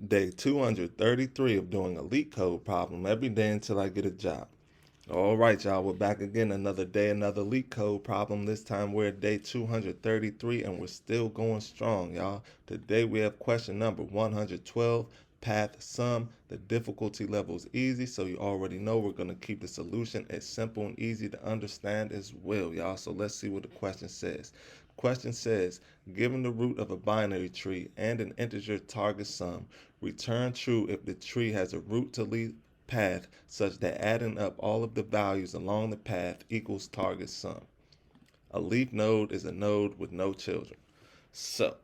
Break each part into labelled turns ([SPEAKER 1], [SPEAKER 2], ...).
[SPEAKER 1] Day 233 of doing a LeetCode problem every day until I get a job. All right, y'all, we're back again. Another day, another LeetCode problem. This time we're at day 233 and we're still going strong, y'all. Today we have question number 112, path sum. The difficulty level is easy, so you already know we're going to keep the solution as simple and easy to understand as well, y'all. So let's see what the question says. Question says, given the root of a binary tree and an integer target sum, return true if the tree has a root to leaf path such that adding up all of the values along the path equals target sum. A leaf node is a node with no children. So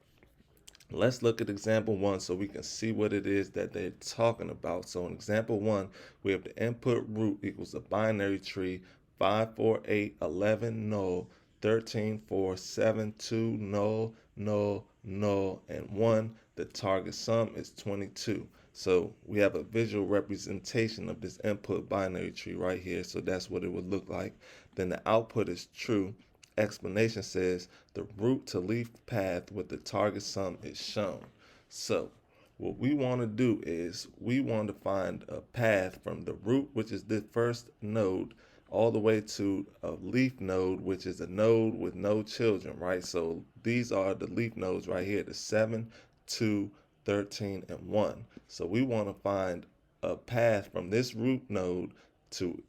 [SPEAKER 1] let's look at example 1 so we can see what it is that they're talking about. So in example 1, we have the input root equals a binary tree 5, 4, 8, 11, null, 13, 4, 7, 2, null, null, null, and 1. The target sum is 22. So we have a visual representation of this input binary tree right here. So that's what it would look like. Then the output is true. Explanation says the root to leaf path with the target sum is shown. So what we want to do is we want to find a path from the root, which is the first node, all the way to a leaf node, which is a node with no children, right? So these are the leaf nodes right here, the 7, 2, 13, and 1. So we want to find a path from this root node to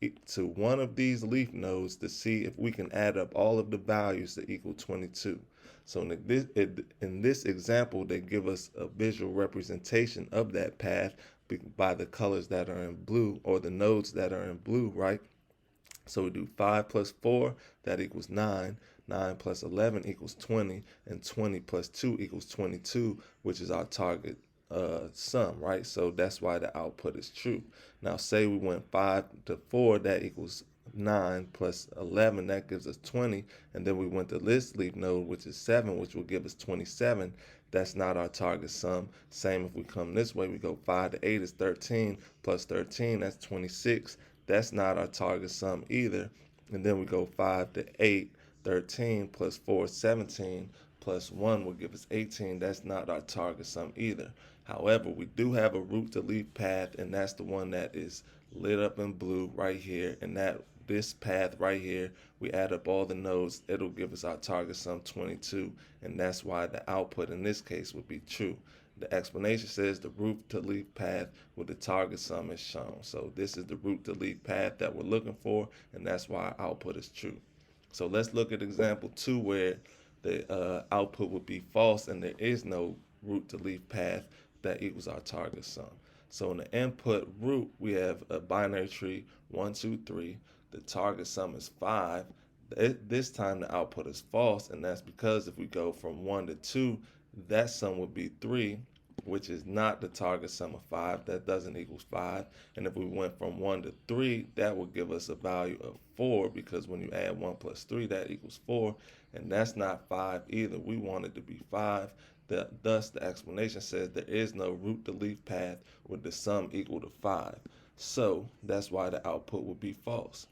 [SPEAKER 1] one of these leaf nodes to see if we can add up all of the values to equal 22. So in this example, they give us a visual representation of that path by the colors that are in blue, or the nodes that are in blue, right? So we do 5 plus 4, that equals 9. 9 plus 11 equals 20, and 20 plus 2 equals 22, which is our target sum, right? So that's why the output is true. Now say we went 5 to 4, that equals 9 plus 11, that gives us 20, and then we went to this leaf node, which is 7, which will give us 27. That's not our target sum. Same if we come this way, we go 5 to 8 is 13, plus 13, that's 26. That's not our target sum either. And then we go 5 to 8, 13 plus 4 is 17, plus 1 will give us 18. That's not our target sum either. However, we do have a root to leaf path, and that's the one that is lit up in blue right here. And this path right here, we add up all the nodes, it'll give us our target sum 22, and that's why the output in this case would be true. The explanation says the root to leaf path with the target sum is shown. So this is the root to leaf path that we're looking for, and that's why our output is true. So let's look at example 2 where the output would be false and there is no root to leaf path that equals our target sum. So in the input root, we have a binary tree 1, 2, 3. The target sum is 5. This time the output is false, and that's because if we go from 1 to 2, that sum would be 3, which is not the target sum of 5. That doesn't equal 5. And if we went from 1 to 3, that would give us a value of 4, because when you add 1 plus 3, that equals 4. And that's not 5 either. We want it to be 5. Thus, the explanation says there is no root to leaf path with the sum equal to 5. So that's why the output would be false.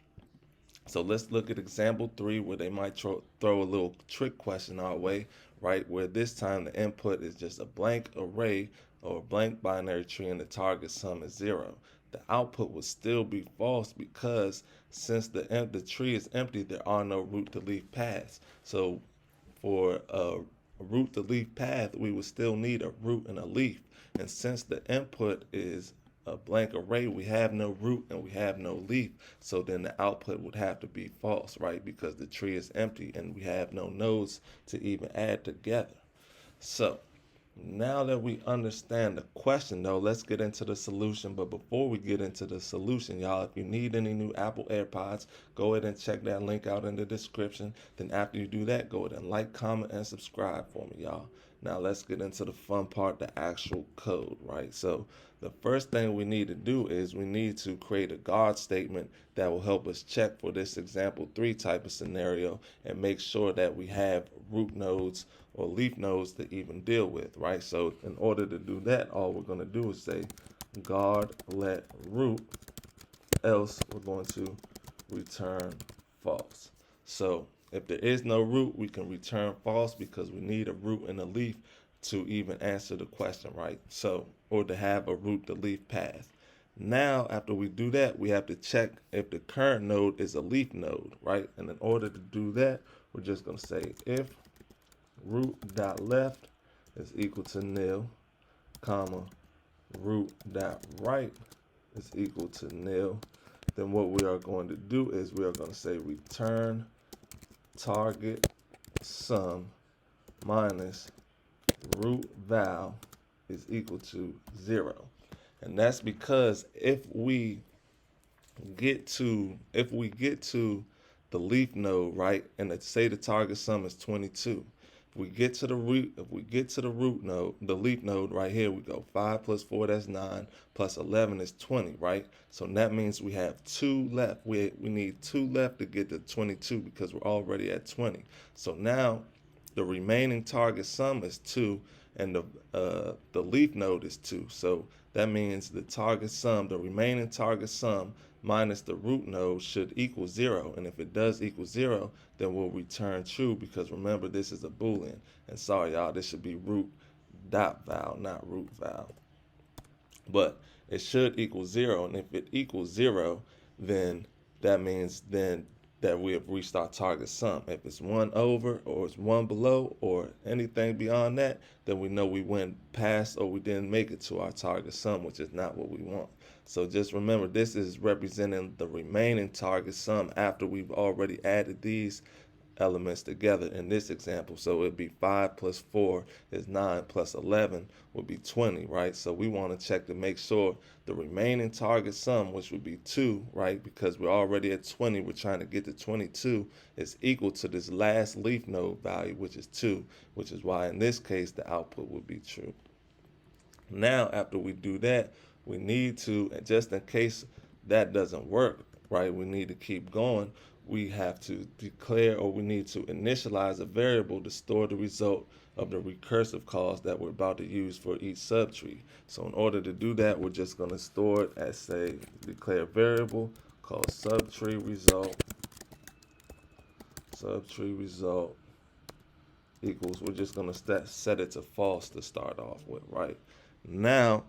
[SPEAKER 1] So let's look at example 3 where they might throw a little trick question our way, right? Where this time the input is just a blank array or a blank binary tree and the target sum is 0. The output would still be false because since the tree is empty, there are no root to leaf paths. So for a root to leaf path, we would still need a root and a leaf. And since the input is a blank array, we have no root and we have no leaf. So then the output would have to be false, right? Because the tree is empty and we have no nodes to even add together. So now that we understand the question, though, let's get into the solution. But before we get into the solution, y'all, if you need any new Apple AirPods, go ahead and check that link out in the description. Then after you do that, go ahead and like, comment, and subscribe for me, y'all. Now let's get into the fun part, the actual code, right? So the first thing we need to do is we need to create a guard statement that will help us check for this example 3 type of scenario and make sure that we have root nodes or leaf nodes to even deal with, right? So in order to do that, all we're going to do is say guard let root, else we're going to return false. So if there is no root, we can return false because we need a root and a leaf to even answer the question, right? So, or to have a root to leaf path. Now, after we do that, we have to check if the current node is a leaf node, right? And in order to do that, we're just going to say if root.left is equal to nil, comma, root.right is equal to nil. Then what we are going to do is we are going to say return target sum minus root val is equal to 0. And that's because if we get to the leaf node, right, and let's say the target sum is 22. If we get to the root node, the leaf node right here, we go 5 plus 4, that's 9, plus 11 is 20, right? So that means we have 2 left. We need 2 left to get to 22 because we're already at 20. So now the remaining target sum is 2, and the leaf node is 2. So that means the target sum, the remaining target sum minus the root node should equal 0. And if it does equal 0, then we'll return true, because remember, this is a Boolean. And sorry, y'all, this should be root dot val, not root val. But it should equal 0. And if it equals 0, then that means then that we have reached our target sum. If it's 1 over, or it's 1 below, or anything beyond that, then we know we went past or we didn't make it to our target sum, which is not what we want. So just remember, this is representing the remaining target sum after we've already added these elements together in this example. So it'd be 5 plus 4 is 9, plus 11 would be 20, right? So we want to check to make sure the remaining target sum, which would be 2, right? Because we're already at 20, we're trying to get to 22, is equal to this last leaf node value, which is 2, which is why in this case the output would be true. Now, after we do that, we need to, and just in case that doesn't work, right, we need to keep going. We have to declare, or we need to initialize a variable to store the result of the recursive calls that we're about to use for each subtree. So in order to do that, we're just going to store it as, say, declare variable called subtree result equals, we're just going to set it to false to start off with, right? Now,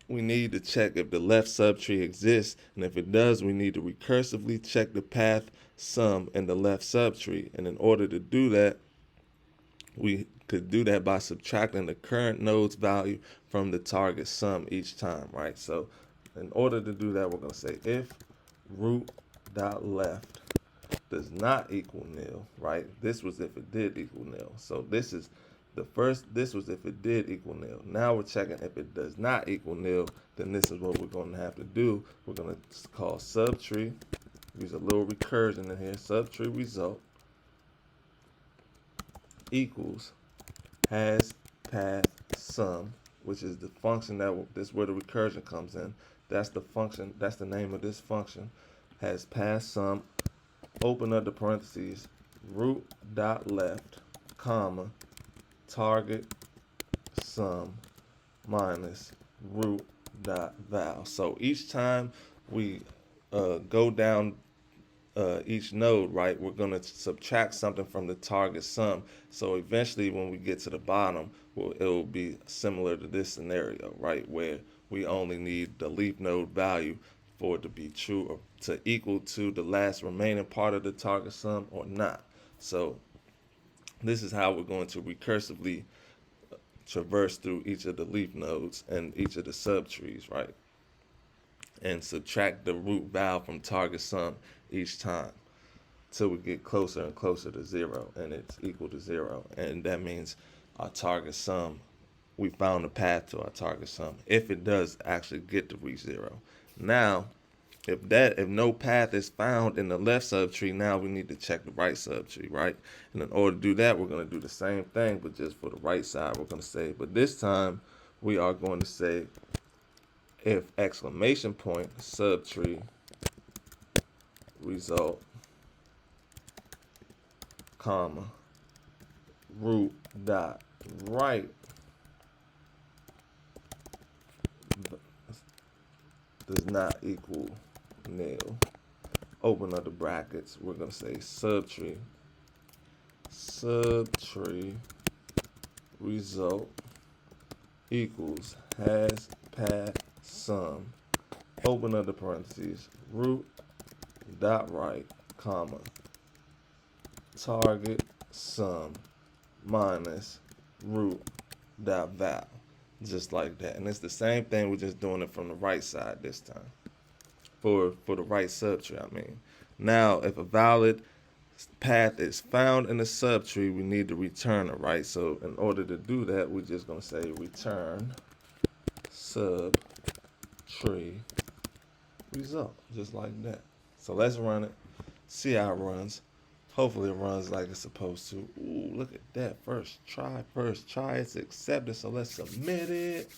[SPEAKER 1] we need to check if the left subtree exists, and if it does, we need to recursively check the path sum in the left subtree. And in order to do that, we could do that by subtracting the current node's value from the target sum each time, right? So in order to do that, we're going to say if root.left does not equal nil, right? This was if it did equal nil. So this is this was if it did equal nil. Now we're checking if it does not equal nil, then this is what we're going to have to do. We're going to call subtree, use a little recursion in here, subtree result equals has path sum, which is the function this is where the recursion comes in. That's the function, that's the name of this function. Has path sum, open up the parentheses, root.left, comma, target sum minus root.val. So each time we go down each node, right, we're going to subtract something from the target sum. So eventually when we get to the bottom, it will be similar to this scenario, right, where we only need the leaf node value for it to be true or to equal to the last remaining part of the target sum or not. So this is how we're going to recursively traverse through each of the leaf nodes and each of the subtrees, right? And subtract the root val from target sum each time till we get closer and closer to 0, and it's equal to 0. And that means our target sum, we found the path to our target sum if it does actually get to reach 0. Now, if no path is found in the left subtree, now we need to check the right subtree, right? And in order to do that, we're going to do the same thing, but just for the right side, we're going to say, but this time we are going to say if exclamation point subtree result, comma, root dot right does not equal nil, open up the brackets, we're going to say subtree result equals has path sum, open up the parentheses, root dot right, comma, target sum minus root dot val. Just like that. And it's the same thing, we're just doing it from the right side this time. For the right subtree, I mean. Now, if a valid path is found in the subtree, we need to return it, right? So in order to do that, we're just going to say return subtree result, just like that. So let's run it, see how it runs. Hopefully it runs like it's supposed to. Ooh, look at that. First try. It's accepted. So let's submit it.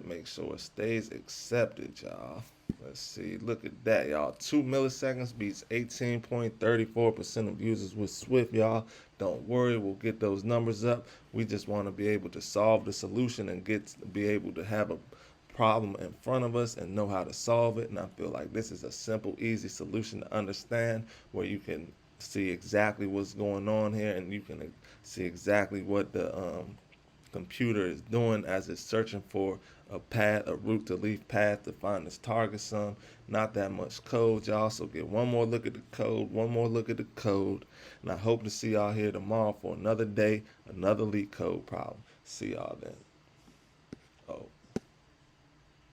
[SPEAKER 1] Make sure it stays accepted, y'all. Let's see. Look at that, y'all. 2 milliseconds beats 18.34% of users with Swift, y'all. Don't worry, we'll get those numbers up. We just want to be able to solve the solution and be able to have a problem in front of us and know how to solve it. And I feel like this is a simple, easy solution to understand, where you can see exactly what's going on here, and you can see exactly what the computer is doing as it's searching for a path, a root to leaf path to find this target sum. Not that much code, y'all. So get one more look at the code, and I hope to see y'all here tomorrow for another day, another LeetCode problem. See y'all then.